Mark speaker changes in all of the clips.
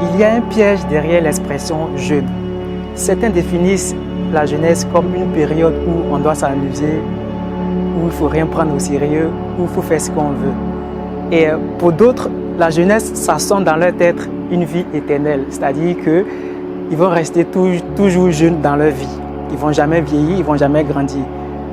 Speaker 1: Il y a un piège derrière l'expression « jeune ». Certains définissent la jeunesse comme une période où on doit s'amuser, où il ne faut rien prendre au sérieux, où il faut faire ce qu'on veut. Et pour d'autres, la jeunesse, ça sonne dans leur tête une vie éternelle. C'est-à-dire qu'ils vont rester toujours jeunes dans leur vie. Ils ne vont jamais vieillir, ils ne vont jamais grandir.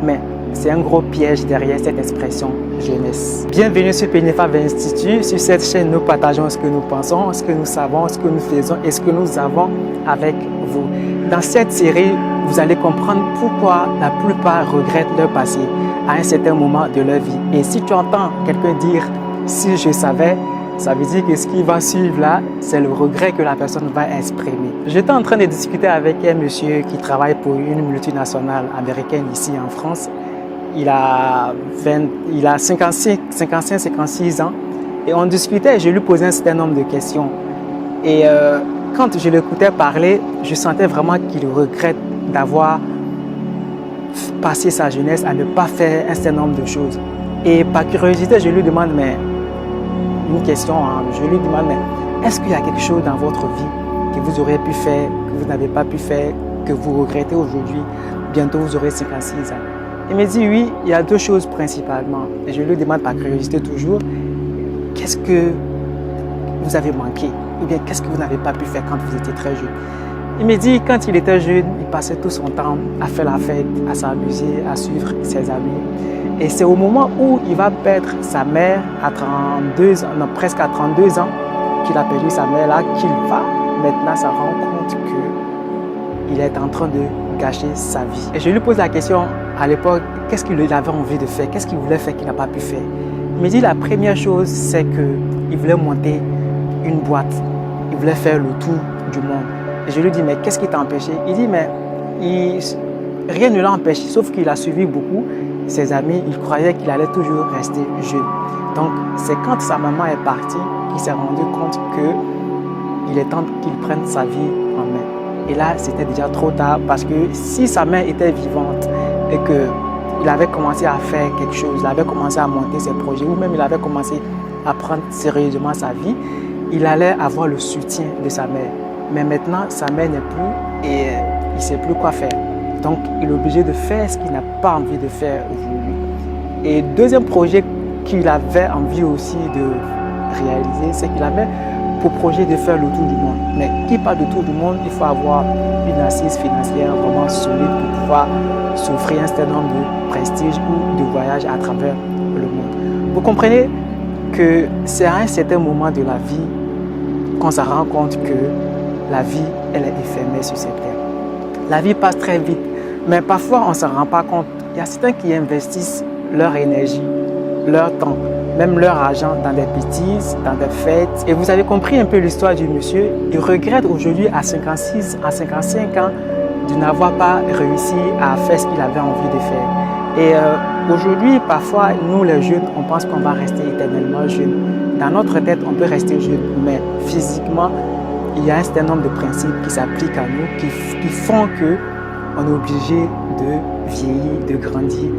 Speaker 1: Mais c'est un gros piège derrière cette expression jeunesse. Bienvenue sur Pénéfa Institut. Sur cette chaîne, nous partageons ce que nous pensons, ce que nous savons, ce que nous faisons et ce que nous avons avec vous. Dans cette série, vous allez comprendre pourquoi la plupart regrettent leur passé à un certain moment de leur vie. Et si tu entends quelqu'un dire « si je savais », ça veut dire que ce qui va suivre là, c'est le regret que la personne va exprimer. J'étais en train de discuter avec un monsieur qui travaille pour une multinationale américaine ici en France. Il a 55-56 ans et on discutait et je lui posais un certain nombre de questions. Et quand je l'écoutais parler, je sentais vraiment qu'il regrette d'avoir passé sa jeunesse à ne pas faire un certain nombre de choses. Et par curiosité, je lui demande, mais une question, je lui demande, mais est-ce qu'il y a quelque chose dans votre vie que vous auriez pu faire, que vous n'avez pas pu faire, que vous regrettez aujourd'hui? Bientôt, vous aurez 56 ans. Il me dit, oui, il y a deux choses principalement. Et je lui demande par curiosité toujours, qu'est-ce que vous avez manqué? Ou bien qu'est-ce que vous n'avez pas pu faire quand vous étiez très jeune? Il me dit, quand il était jeune, il passait tout son temps à faire la fête, à s'amuser, à suivre ses amis. Et c'est au moment où il va perdre sa mère à 32 ans, non, presque à 32 ans, qu'il a perdu sa mère là, qu'il va maintenant se rendre compte qu'il est en train de gâcher sa vie. Et je lui pose la question à l'époque, qu'est-ce qu'il avait envie de faire? Qu'est-ce qu'il voulait faire qu'il n'a pas pu faire? Il me dit, la première chose, c'est qu'il voulait monter une boîte. Il voulait faire le tour du monde. Et je lui dis, mais qu'est-ce qui t'a empêché? Il dit, mais rien ne l'a empêché, sauf qu'il a suivi beaucoup ses amis. Il croyait qu'il allait toujours rester jeune. Donc, c'est quand sa maman est partie qu'il s'est rendu compte qu'il est temps qu'il prenne sa vie en main. Et là, c'était déjà trop tard parce que si sa mère était vivante et qu'il avait commencé à faire quelque chose, il avait commencé à monter ses projets ou même il avait commencé à prendre sérieusement sa vie, il allait avoir le soutien de sa mère. Mais maintenant, sa mère n'est plus et il ne sait plus quoi faire. Donc, il est obligé de faire ce qu'il n'a pas envie de faire aujourd'hui. Et deuxième projet qu'il avait envie aussi de réaliser, c'est qu'il avait pour projet de faire le tour du monde. Mais qui parle de tour du monde, il faut avoir une assise financière vraiment solide pour pouvoir s'offrir un certain nombre de prestiges ou de voyages à travers le monde. Vous comprenez que c'est à un certain moment de la vie qu'on se rend compte que la vie, elle est éphémère sur cette terre. La vie passe très vite, mais parfois on ne se rend pas compte. Il y a certains qui investissent leur énergie, leur temps, même leur argent dans des bêtises, dans des fêtes. Et vous avez compris un peu l'histoire du monsieur. Il regrette aujourd'hui à 56, à 55 ans de n'avoir pas réussi à faire ce qu'il avait envie de faire. Et aujourd'hui, parfois, nous les jeunes, on pense qu'on va rester éternellement jeunes. Dans notre tête, on peut rester jeune, mais physiquement, il y a un certain nombre de principes qui s'appliquent à nous, qui font qu'on est obligé de vieillir, de grandir.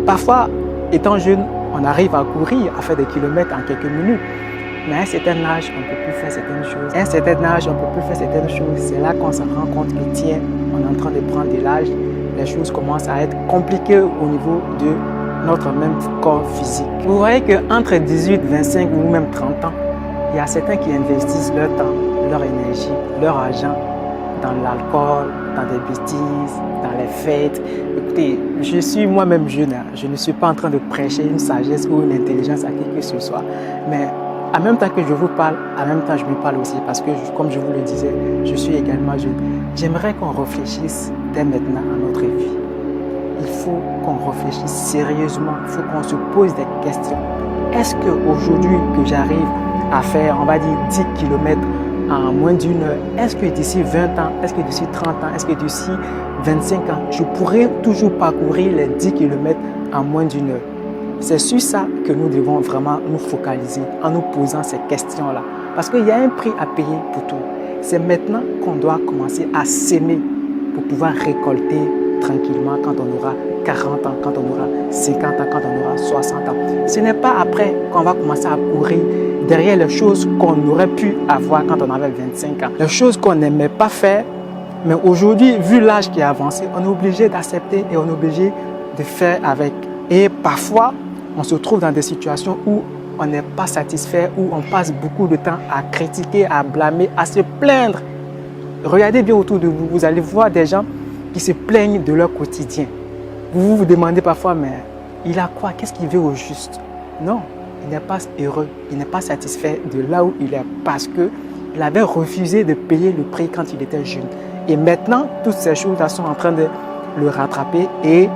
Speaker 1: Parfois, étant jeune, on arrive à courir, à faire des kilomètres en quelques minutes. Mais à un certain âge, on ne peut plus faire certaines choses. À un certain âge, on ne peut plus faire certaines choses. C'est là qu'on se rend compte que tiens, on est en train de prendre de l'âge. Les choses commencent à être compliquées au niveau de notre même corps physique. Vous voyez qu'entre 18, 25 ou même 30 ans, il y a certains qui investissent leur temps, leur énergie, leur argent dans l'alcool, dans des bêtises, dans les fêtes. Écoutez, je suis moi-même jeune, je ne suis pas en train de prêcher une sagesse ou une intelligence à qui que ce soit. Mais en même temps que je vous parle, en même temps je me parle aussi parce que, comme je vous le disais, je suis également jeune. J'aimerais qu'on réfléchisse dès maintenant à notre vie. Il faut qu'on réfléchisse sérieusement, il faut qu'on se pose des questions. Est-ce qu'aujourd'hui que j'arrive à faire, on va dire, 10 km en moins d'une heure, est-ce que d'ici 20 ans, est-ce que d'ici 30 ans, est-ce que d'ici 25 ans, je pourrais toujours parcourir les 10 km en moins d'une heure? C'est sur ça que nous devons vraiment nous focaliser en nous posant ces questions-là. Parce qu'il y a un prix à payer pour tout. C'est maintenant qu'on doit commencer à s'aimer pour pouvoir récolter tranquillement quand on aura 40 ans, quand on aura 50 ans, quand on aura 60 ans. Ce n'est pas après qu'on va commencer à courir derrière les choses qu'on aurait pu avoir quand on avait 25 ans. Les choses qu'on n'aimait pas faire, mais aujourd'hui, vu l'âge qui est avancé, on est obligé d'accepter et on est obligé de faire avec. Et parfois, on se trouve dans des situations où on n'est pas satisfait, où on passe beaucoup de temps à critiquer, à blâmer, à se plaindre. Regardez bien autour de vous, vous allez voir des gens qui se plaignent de leur quotidien. Vous vous demandez parfois, mais il a quoi? Qu'est-ce qu'il veut au juste? Non, il n'est pas heureux, il n'est pas satisfait de là où il est parce qu'il avait refusé de payer le prix quand il était jeune. Et maintenant, toutes ces choses-là sont en train de le rattraper et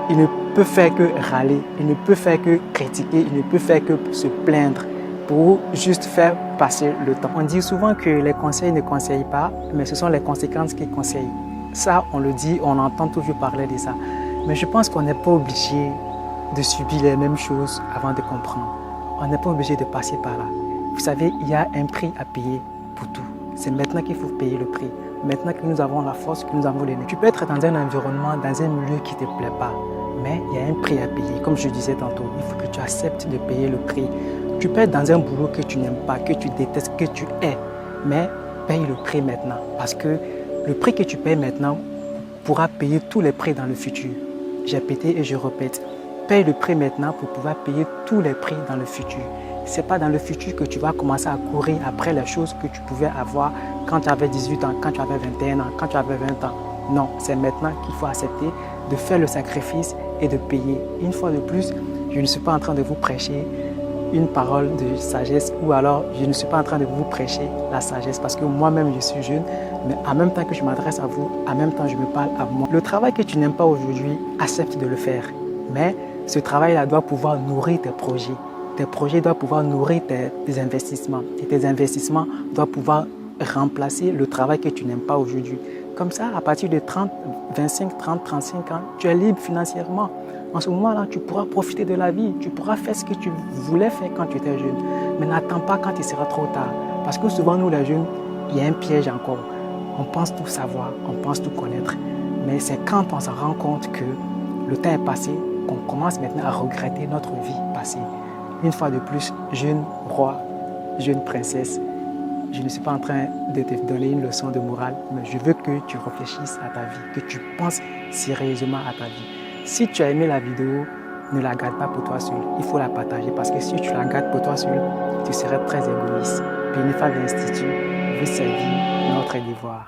Speaker 1: il ne peut faire que râler, il ne peut faire que critiquer, il ne peut faire que se plaindre pour juste faire passer le temps. On dit souvent que les conseils ne conseillent pas, mais ce sont les conséquences qui conseillent. Ça, on le dit, on entend toujours parler de ça. Mais je pense qu'on n'est pas obligé de subir les mêmes choses avant de comprendre. On n'est pas obligé de passer par là. Vous savez, il y a un prix à payer pour tout. C'est maintenant qu'il faut payer le prix. Maintenant que nous avons la force, que nous avons l'énergie. Tu peux être dans un environnement, dans un milieu qui ne te plaît pas, mais il y a un prix à payer. Comme je disais tantôt, il faut que tu acceptes de payer le prix. Tu peux être dans un boulot que tu n'aimes pas, que tu détestes, que tu hais, mais paye le prix maintenant. Parce que le prix que tu payes maintenant pourra payer tous les prix dans le futur. J'ai pété et je répète. Paye le prix maintenant pour pouvoir payer tous les prix dans le futur. Ce n'est pas dans le futur que tu vas commencer à courir après les choses que tu pouvais avoir quand tu avais 18 ans, quand tu avais 21 ans, quand tu avais 20 ans. Non, c'est maintenant qu'il faut accepter de faire le sacrifice et de payer. Une fois de plus, je ne suis pas en train de vous prêcher une parole de sagesse ou alors je ne suis pas en train de vous prêcher la sagesse parce que moi-même je suis jeune, mais en même temps que je m'adresse à vous, en même temps je me parle à moi. Le travail que tu n'aimes pas aujourd'hui, accepte de le faire. Mais ce travail-là doit pouvoir nourrir tes projets. Tes projets doivent pouvoir nourrir tes investissements. Et tes investissements doivent pouvoir remplacer le travail que tu n'aimes pas aujourd'hui. Comme ça, à partir de 30, 25, 30, 35 ans, tu es libre financièrement. En ce moment-là, tu pourras profiter de la vie. Tu pourras faire ce que tu voulais faire quand tu étais jeune. Mais n'attends pas quand il sera trop tard. Parce que souvent, nous les jeunes, il y a un piège encore. On pense tout savoir, on pense tout connaître. Mais c'est quand on se rend compte que le temps est passé, qu'on commence maintenant à regretter notre vie passée. Une fois de plus, jeune roi, jeune princesse, je ne suis pas en train de te donner une leçon de morale, mais je veux que tu réfléchisses à ta vie, que tu penses sérieusement à ta vie. Si tu as aimé la vidéo, ne la garde pas pour toi seul. Il faut la partager parce que si tu la gardes pour toi seul, tu serais très égoïste. Pénéfa de l'Institut veut servir notre devoir.